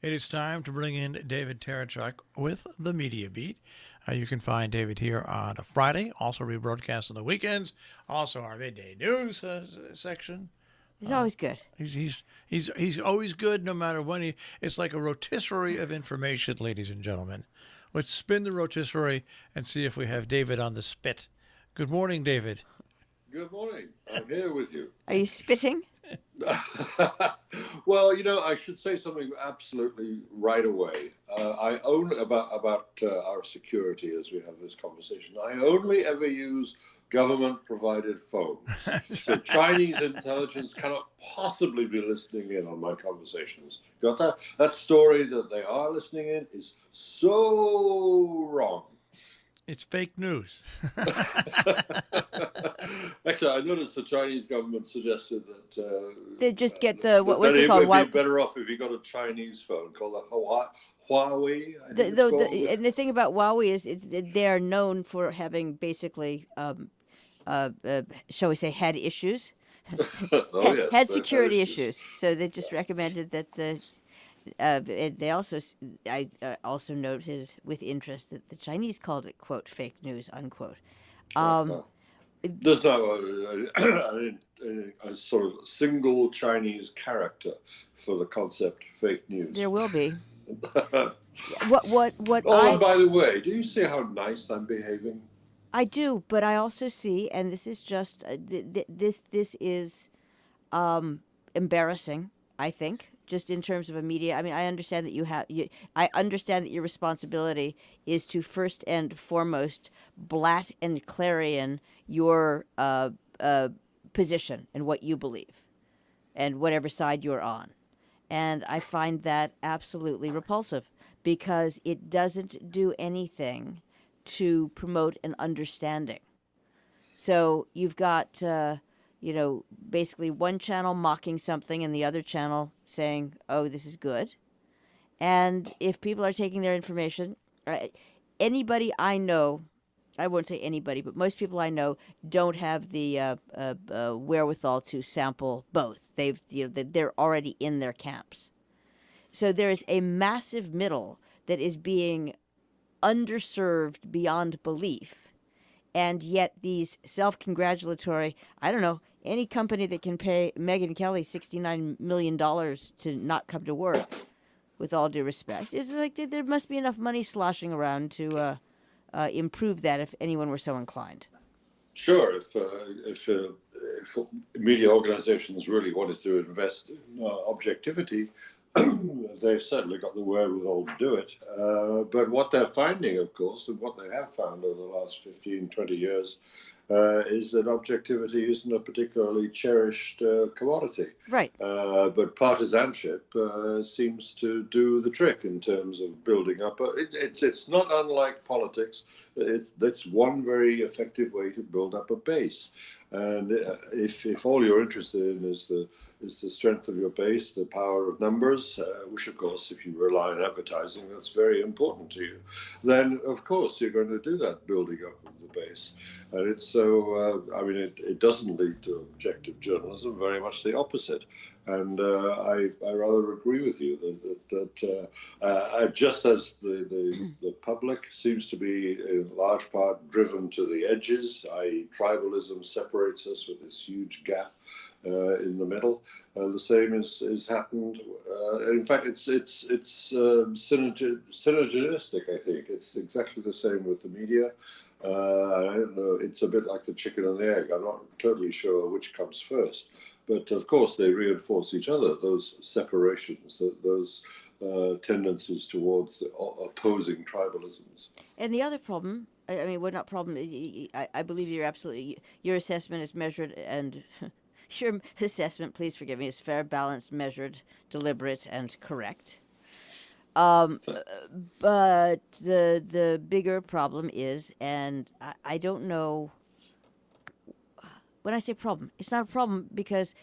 It is time to bring in David Tereshchuk with the Media Beat. You can find David here on a Friday, also rebroadcast on the weekends, also our midday news section. He's always good. He's always good, no matter when he. It's like a rotisserie of information, ladies and gentlemen. Let's spin the rotisserie and see if we have David on the spit. Good morning, David. Good morning. I'm here with you. Are you spitting? Well, I should say something absolutely right away. I own about our security as we have this conversation. I only ever use government-provided phones. So Chinese intelligence cannot possibly be listening in on my conversations. Got that? That story that they are listening in is so wrong. It's fake news. Actually, I noticed the Chinese government suggested that they just get the what's it called? It would be better off if you got a Chinese phone called the Huawei. And the thing about Huawei is they are known for having basically, shall we say, head issues, yes, head security issues. So they just recommended that. I also noted with interest that the Chinese called it, quote, fake news, unquote. There's no a sort of single Chinese character for the concept fake news. There will be. And by the way, do you see how nice I'm behaving? I do, but I also see, and this is just this is embarrassing, I think. Just in terms of a media, I mean, I understand that I understand that your responsibility is to first and foremost blat and clarion your position and what you believe, and whatever side you're on, and I find that absolutely repulsive because it doesn't do anything to promote an understanding. So you've got. Basically one channel mocking something and the other channel saying, oh, this is good. And if people are taking their information, anybody I know, I won't say anybody, but most people I know don't have the wherewithal to sample both. They're already in their camps. So there is a massive middle that is being underserved beyond belief. And yet these self-congratulatory, I don't know, any company that can pay Megyn Kelly $69 million to not come to work, with all due respect, it's like there must be enough money sloshing around to improve that if anyone were so inclined. Sure, if media organizations really wanted to invest in objectivity, they've certainly got the wherewithal to do it. But what they're finding, of course, and what they have found over the last 15, 20 years, is that objectivity isn't a particularly cherished commodity. Right. But partisanship seems to do the trick in terms of building up. It's not unlike politics. That's one very effective way to build up a base. And if all you're interested in is the strength of your base, the power of numbers, which of course, if you rely on advertising, that's very important to you, then of course you're going to do that building up of the base. And it's so, it doesn't lead to objective journalism, very much the opposite. And I rather agree with you that just as the public seems to be in large part driven to the edges, i.e. tribalism separates us with this huge gap in the middle. The same is happened. In fact, it's synergistic, I think. It's exactly the same with the media. I don't know, it's a bit like the chicken and the egg. I'm not totally sure which comes first. But of course, they reinforce each other, those separations, those tendencies towards opposing tribalisms. And the other problem, not problem, I believe your assessment is measured and... Your assessment, please forgive me, is fair, balanced, measured, deliberate, and correct. But the bigger problem is, and I don't know, when I say problem, it's not a problem because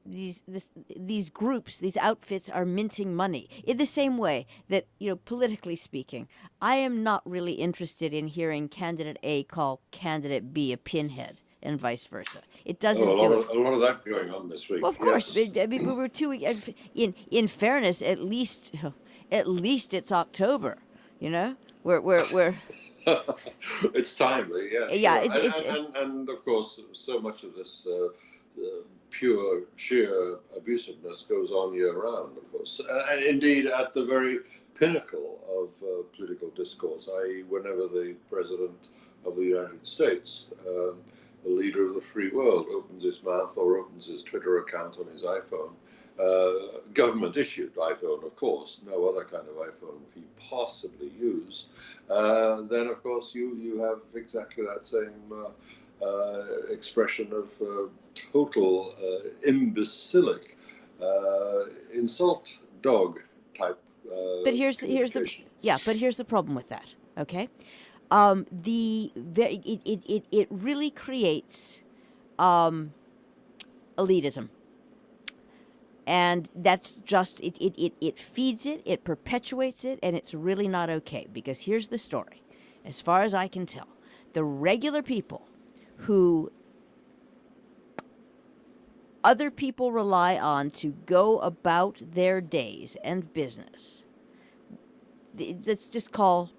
these groups, these outfits are minting money in the same way that, politically speaking, I am not really interested in hearing candidate A call candidate B a pinhead. and vice versa. It Oh, doesn't do it. a lot of that going on this week. Well, of course. Yes. I mean, we were 2 weeks. In fairness, at least it's October. You know, we're It's timely, yeah. yeah. Sure. It's And of course, so much of this pure, sheer abusiveness goes on year round, of course. And indeed, at the very pinnacle of political discourse, i.e., whenever the President of the United States, the leader of the free world, opens his mouth or opens his Twitter account on his iPhone, government issued iPhone, of course, no other kind of iPhone he possibly use, then of course you have exactly that same expression of total imbecilic insult dog type. but here's the problem with that. Okay, it really creates elitism. And that's just, it feeds it, it perpetuates it, and it's really not okay. Because here's the story. As far as I can tell, the regular people who other people rely on to go about their days and business, let's just call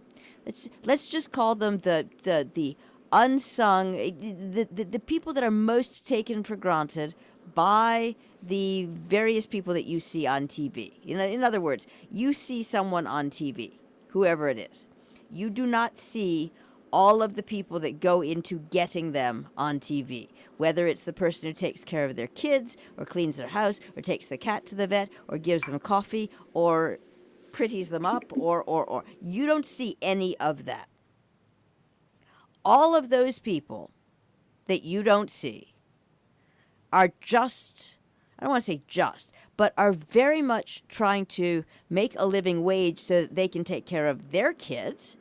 them the unsung, the people that are most taken for granted by the various people that you see on TV. You know, in other words, you see someone on TV, whoever it is. You do not see all of the people that go into getting them on TV, whether it's the person who takes care of their kids or cleans their house or takes the cat to the vet or gives them coffee or pretties them up or. You don't see any of that. All of those people that you don't see are just, I don't want to say just, but are very much trying to make a living wage so that they can take care of their kids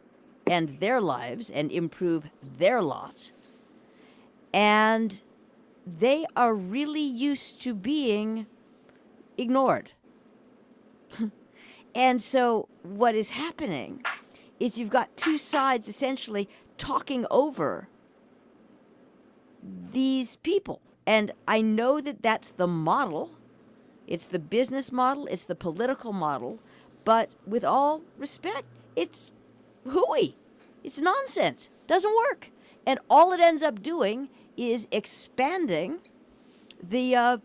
and their lives and improve their lot. And they are really used to being ignored. And so what is happening is you've got two sides essentially talking over these people. And I know that that's the model. It's the business model. It's the political model. But with all respect, it's hooey. It's nonsense. Doesn't work. And all it ends up doing is expanding the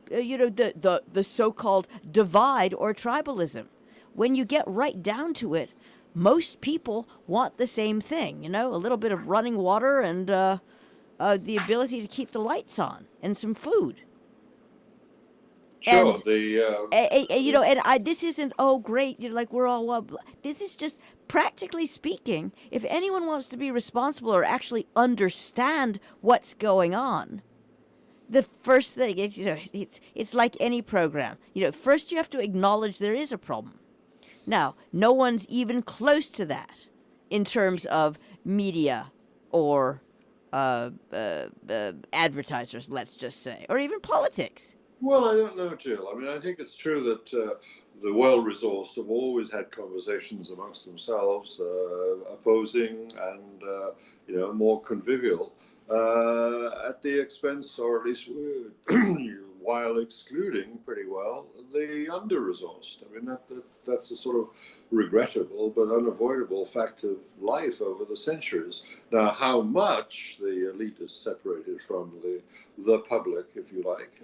the so-called divide or tribalism. When you get right down to it, most people want the same thing. You know, a little bit of running water and the ability to keep the lights on and some food. Sure. And this isn't, oh great, like we're all. This is just practically speaking. If anyone wants to be responsible or actually understand what's going on, the first thing is, it's like any program. First you have to acknowledge there is a problem. Now, no one's even close to that in terms of media or advertisers, let's just say, or even politics. Well, I don't know, Jill. I mean, I think it's true that the well-resourced have always had conversations amongst themselves, opposing and more convivial, at the expense, or at least while excluding pretty well the under-resourced. I mean, that's a sort of regrettable but unavoidable fact of life over the centuries. Now, how much the elite is separated from the public, if you like,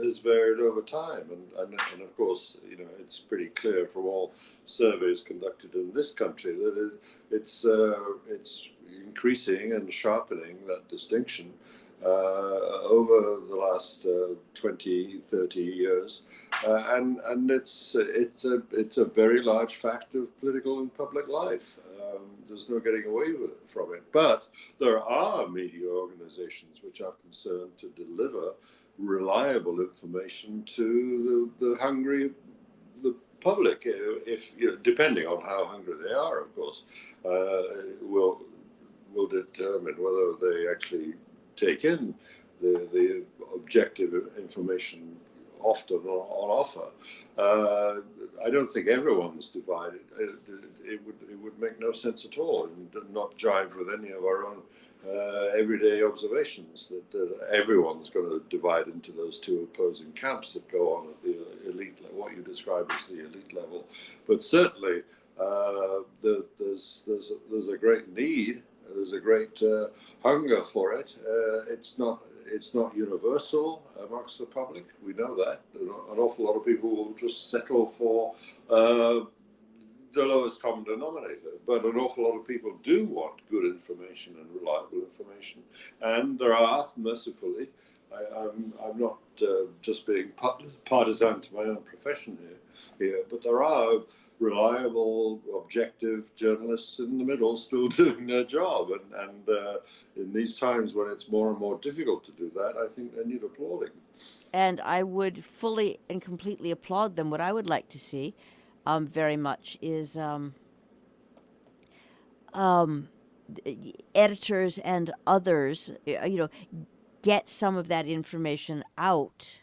has varied over time. And of course, it's pretty clear from all surveys conducted in this country that it's increasing and sharpening that distinction over the last 20, 30 years, and it's a very large fact of political and public life. There's no getting away from it. But there are media organizations which are concerned to deliver reliable information to the hungry, the public. If depending on how hungry they are, of course, will determine whether they actually take in the objective information often on offer. I don't think everyone's divided. It would make no sense at all, and not jive with any of our own everyday observations that everyone's going to divide into those two opposing camps that go on at the elite, what you describe as the elite level. But certainly, there's a great need. There's a great hunger for it. It's not universal amongst the public. We know that. An awful lot of people will just settle for the lowest common denominator. But an awful lot of people do want good information and reliable information. And there are, mercifully, I'm not just being partisan to my own profession here, but there are reliable, objective journalists in the middle still doing their job. And in these times when it's more and more difficult to do that, I think they need applauding. And I would fully and completely applaud them. What I would like to see very much is editors and others, get some of that information out,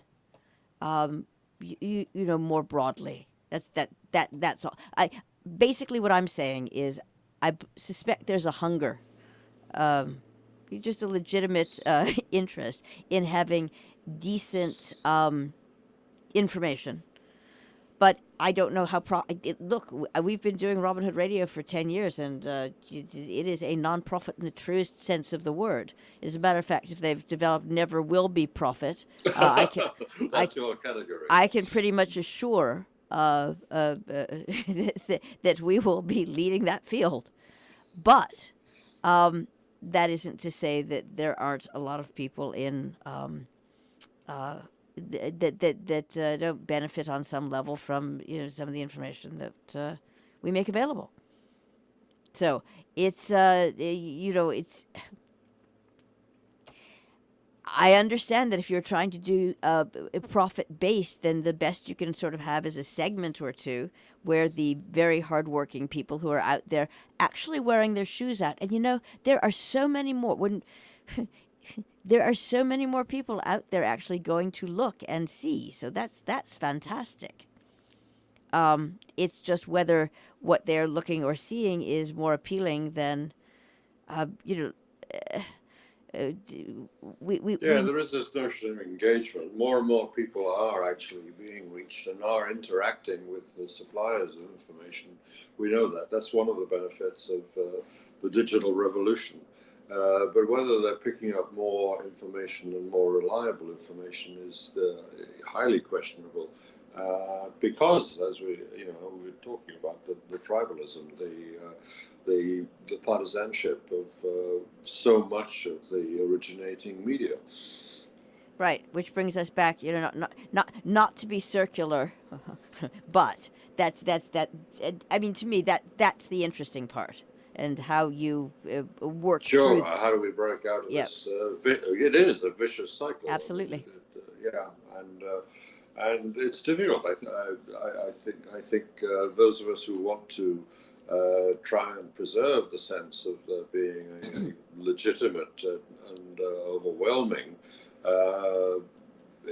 more broadly. That's all. Basically what I'm saying is I suspect there's a hunger, just a legitimate interest in having decent information. But I don't know how. Look, we've been doing Robin Hood Radio for 10 years, and it is a non-profit in the truest sense of the word. As a matter of fact, if they've developed never will be profit, That's your category. I can pretty much assure that we will be leading that field. But that isn't to say that there aren't a lot of people in that don't benefit on some level from some of the information that we make available. So it's it's. I understand that if you're trying to do a profit-based, then the best you can sort of have is a segment or two where the very hardworking people who are out there actually wearing their shoes out. And there are so many more. There are so many more people out there actually going to look and see. So that's fantastic. It's just whether what they're looking or seeing is more appealing than, there is this notion of engagement. More and more people are actually being reached and are interacting with the suppliers of information. We know that. That's one of the benefits of the digital revolution. But whether they're picking up more information and more reliable information is highly questionable. Because, as we were talking about the tribalism, the partisanship of so much of the originating media. Right, which brings us back, not to be circular, but that's I mean, to me that's the interesting part, and how you work. Sure, through. How do we break out of this? It is a vicious cycle. Absolutely. And it's difficult. I think those of us who want to try and preserve the sense of there being a legitimate and overwhelming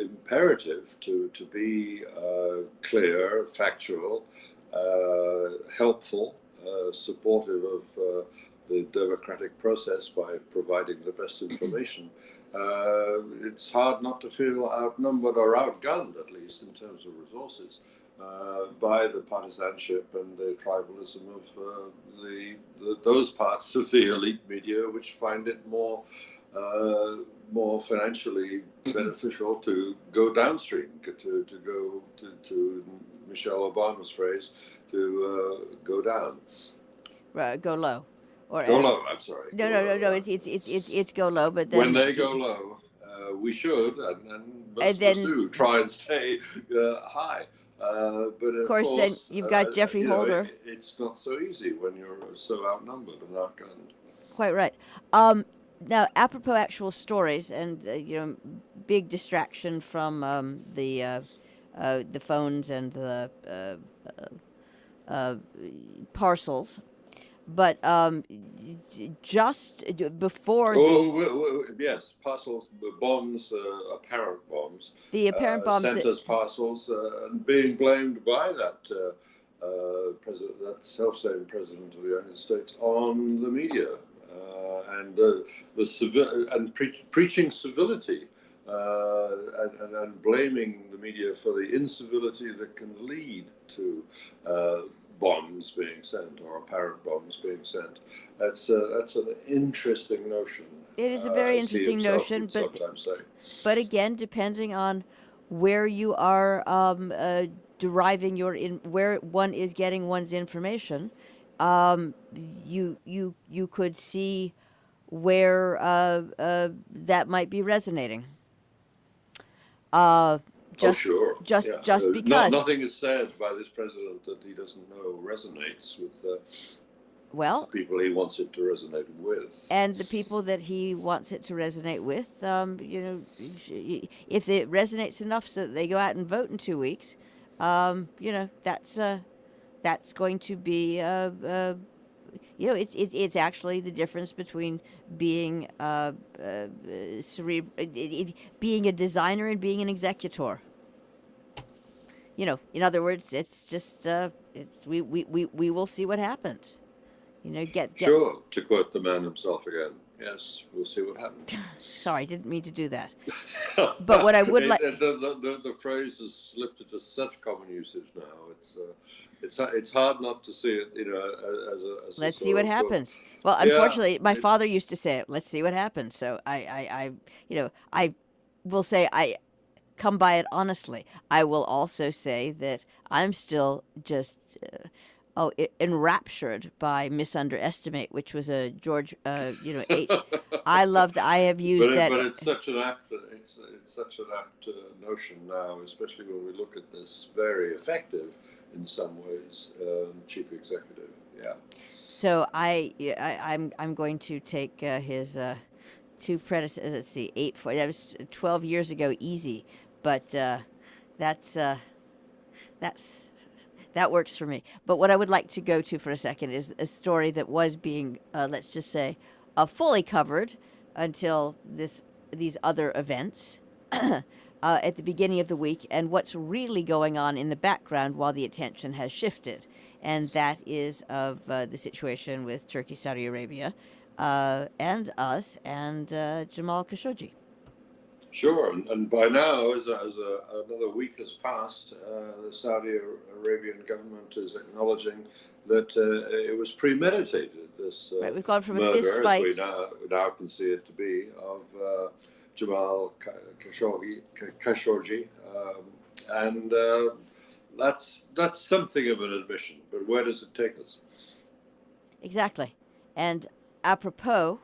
imperative to be clear, factual, helpful, supportive of the democratic process by providing the best information. It's hard not to feel outnumbered or outgunned, at least in terms of resources, by the partisanship and the tribalism of those parts of the elite media which find it more financially beneficial to go downstream, to go to Michelle Obama's phrase, to go down. Go low. Go low. I'm sorry. No. It's go low. But then when they go low, we should, and most of us do, try and stay high. But of course, then you've got Jeffrey Holder. It's not so easy when you're so outnumbered and outgunned. Quite right. Now, apropos actual stories, and big distraction from the phones and the parcels. but just before Yes, parcels, bombs, apparent bombs, the apparent bombs sent as parcels, and being blamed by that president, that self-same president of the United States, on the media, preaching civility, and blaming the media for the incivility that can lead to bombs being sent, or apparent bombs being sent. That's an interesting notion. It is a very interesting notion, but again, depending on where you are deriving where one is getting one's information, you could see where that might be resonating. Sure. Just because nothing is said by this president that he doesn't know resonates with the people he wants it to resonate with, and the people that he wants it to resonate with. If it resonates enough so that they go out and vote in 2 weeks, that's going to be it's actually the difference between being being a designer and being an executor. In other words, it's just we will see what happens. Sure, to quote the man himself again. Yes, we'll see what happens. Sorry, didn't mean to do that. But what I would like the phrase has slipped into such common usage now. It's hard not to see it, as let's see what happens. Well, unfortunately, my father used to say it. Let's see what happens. So I will say I come by it honestly. I will also say that I'm still just enraptured by misunderestimate, which was a George, I have used that. But it's such an apt, it's such an apt notion now, especially when we look at this very effective, in some ways, chief executive. Yeah. So I'm going to take his two predecessors. Let's see, that was 12 years ago. Easy, but that works for me. But what I would like to go to for a second is a story that was being, let's just say, fully covered until these other events at the beginning of the week, and what's really going on in the background while the attention has shifted. And that is of the situation with Turkey, Saudi Arabia, and us, and Jamal Khashoggi. Sure, and by now, as another week has passed, the Saudi Arabian government is acknowledging that it was premeditated. This right, we've gone from murder, a fist fight, as we now can see it to be, of Jamal Khashoggi, and that's something of an admission. But where does it take us? Exactly, and apropos,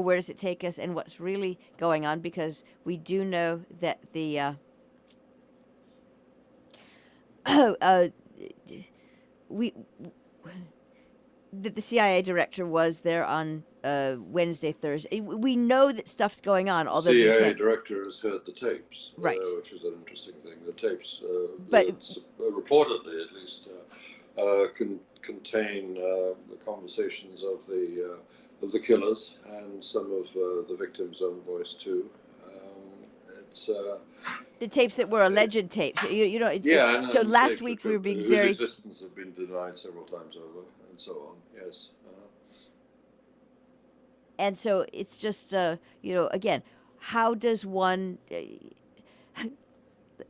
where does it take us, and what's really going on? Because we do know that the that the CIA director was there on Wednesday, Thursday. We know that stuff's going on. Although the CIA director has heard the tapes, right, which is an interesting thing. The tapes, but reportedly at least, contain the conversations of the killers and some of the victims' own voice too. It's the tapes that were alleged tapes. So last week we were being whose existence have been denied several times over, and so on. Yes. And so it's just again, how does one?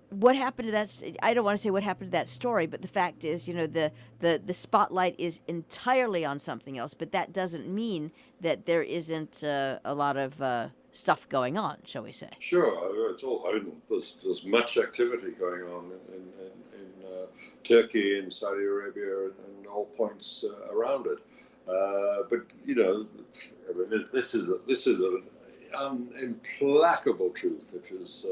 What happened to that? I don't want to say what happened to that story, but the fact is, the spotlight is entirely on something else. But that doesn't mean that there isn't a lot of stuff going on, shall we say? Sure, it's all. There's much activity going on in Turkey and Saudi Arabia and all points around it. But this is an implacable truth which is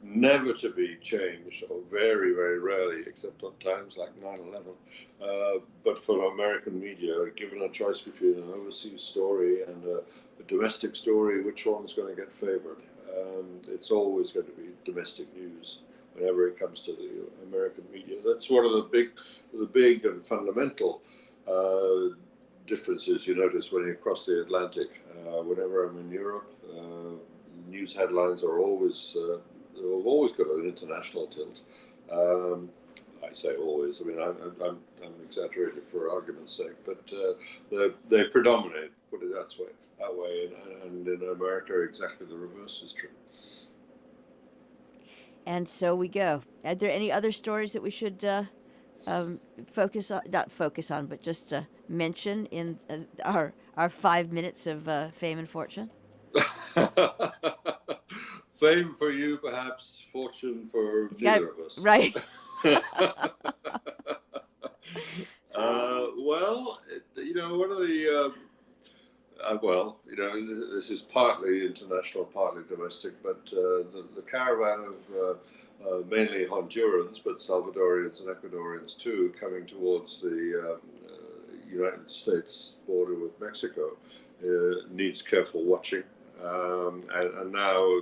never to be changed, or very, very rarely, except on times like 9/11. But for American media, given a choice between an overseas story and a domestic story, which one's going to get favored? It's always going to be domestic news whenever it comes to the American media. That's one of the big and fundamental differences you notice when you cross the Atlantic. Whenever I'm in Europe, news headlines are always have always got an international tilt. I say always. I mean, I'm exaggerating for argument's sake, but they predominate. Put it that way. And in America, exactly the reverse is true. And so we go. Are there any other stories that we should focus on? Not focus on, but just mention in our 5 minutes of fame and fortune? Fame for you, perhaps. Fortune for neither of us. Right. Well, one of the this is partly international, partly domestic, but the caravan of mainly Hondurans, but Salvadorians and Ecuadorians too, coming towards the United States border with Mexico, needs careful watching. And now,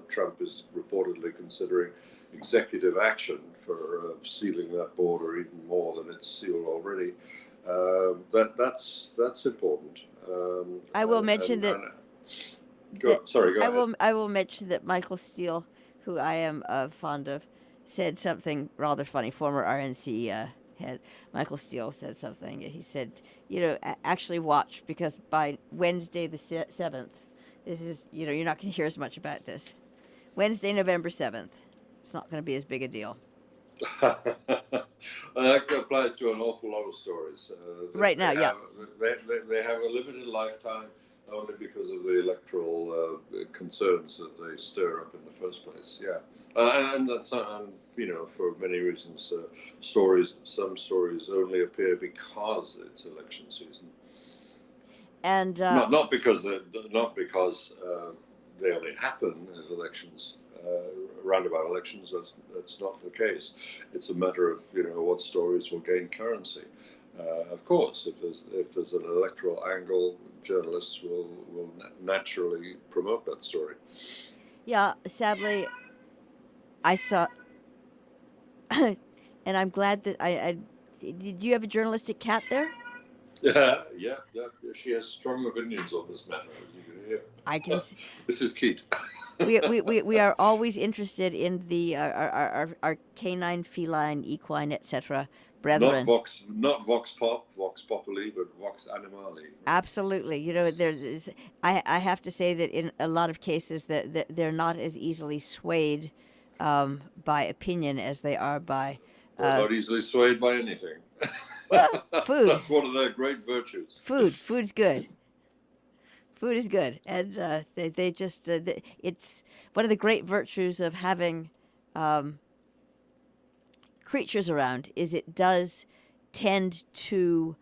Trump is reportedly considering executive action for sealing that border even more than it's sealed already. That's important. I will mention that. Go ahead. I will mention that Michael Steele, who I am fond of, said something rather funny. Former RNC head Michael Steele said something. He said, actually watch, because by Wednesday the 7th, this is, you're not going to hear as much about this. Wednesday, November 7th. It's not going to be as big a deal. That applies to an awful lot of stories. Right now, yeah. They have a limited lifetime only because of the electoral concerns that they stir up in the first place. Yeah, and for many reasons, some stories only appear because it's election season. And not because they only happen at elections. Roundabout elections, that's not the case. It's a matter of what stories will gain currency. Of course, if there's an electoral angle, journalists will naturally promote that story. Yeah, sadly, I saw, and I'm glad that did you have a journalistic cat there? Yeah. She has strong opinions on this matter, as you can hear. I can. This is Keith. We are always interested in the our canine, feline, equine, etc. brethren. Not vox populi, but vox animali. Absolutely. I have to say that in a lot of cases that they're not as easily swayed by opinion as they are by. They're not easily swayed by anything. Well, food. That's one of their great virtues. Food's good. Food is good, and they just it's one of the great virtues of having creatures around is it does tend to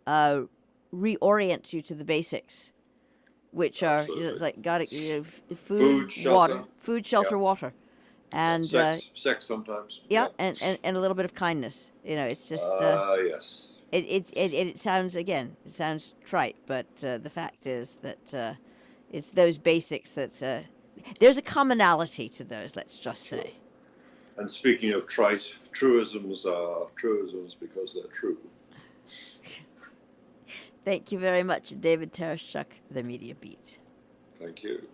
reorient you to the basics, which are food, water, water, and sex sometimes. Yeah, and a little bit of kindness. It's just yes. It sounds trite, but the fact is that it's those basics that there's a commonality to those. Let's just say. And speaking of trite, truisms are truisms because they're true. Thank you very much, David Tereshchuk, The Media Beat. Thank you.